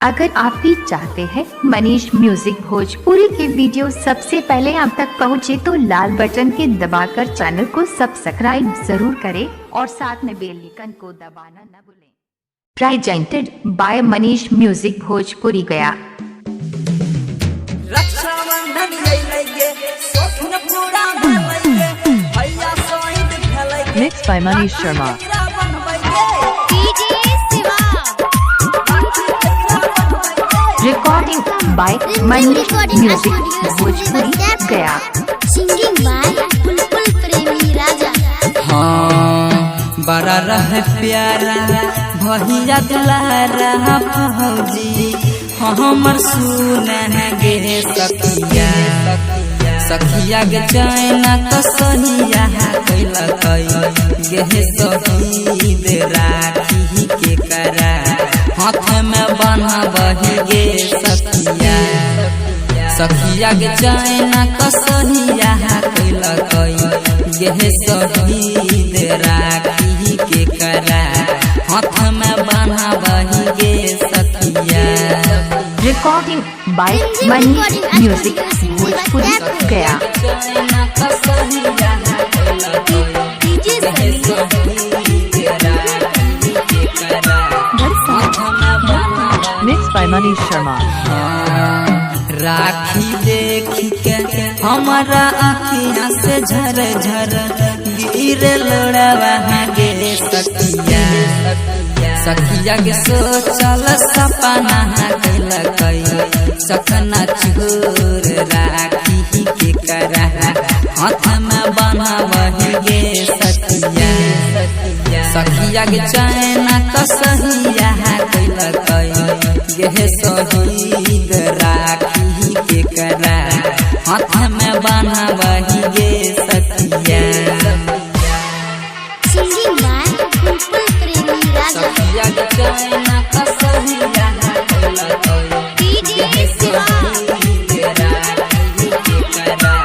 अगर आप भी चाहते हैं मनीष म्यूजिक भोजपुरी के वीडियो सबसे पहले आप तक पहुंचे तो लाल बटन के दबाकर चैनल को सब्सक्राइब जरूर करें और साथ में बेल आइकन को दबाना न भूलें। Presented by Manish music Bhojpuri Gaya. Mixed by Manish Sharma. Recording by Manish music Bhojpuri Gaya. Singing by Bulbul Premi Raja. हाँ बड़ा रह प्यारा भैया दुलारा भौजी हमर सुना गे सखिया सखिया गे चैना कसनिया गे शहीद राखी के करा हाथ में बना बही गे सखिया सखिया गे चैना कसनिया गे शहीद राखी के करा हाथ में बना बही गे सखिया। Recording by Manish music Bhojpuri Gaya. Mixed by Manish Sharma. राखी देख के हमारा आँखियाँ से झर झर गिरे लोड़वा गे सखिया सखिया के सोचल सपना सखना चूर राखी के करा हाथ में बना वही गे सखिया सखिया के चैना कसहिया गे शहीद राखी के करा हाथ में बना वही गे सखिया। सिंगिंग बाय बुलबुल प्रेमी राजा। सखिया के चैना कसहिया गे शहीद राखी के करा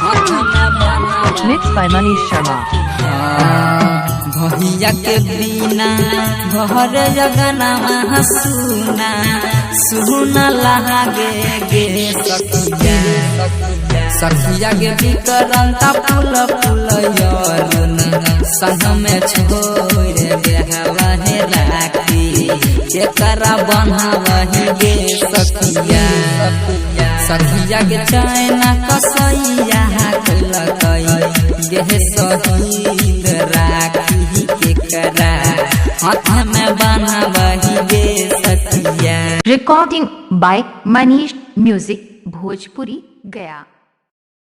हाथ में बना। Mixed by Manish Sharma. भैया के बिना घर जगना सुना सुना लागे गे सखिया सखिया के बिकरंता फूल फूल यरुन संग में छोड़ बेहवा है राखी के करा बना वही गे सखिया सखिया के चैना कसैया गे शहीद राखी के करा हाथ में बना वही गे सखिया। Recording by Manish music Bhojpuri Gaya.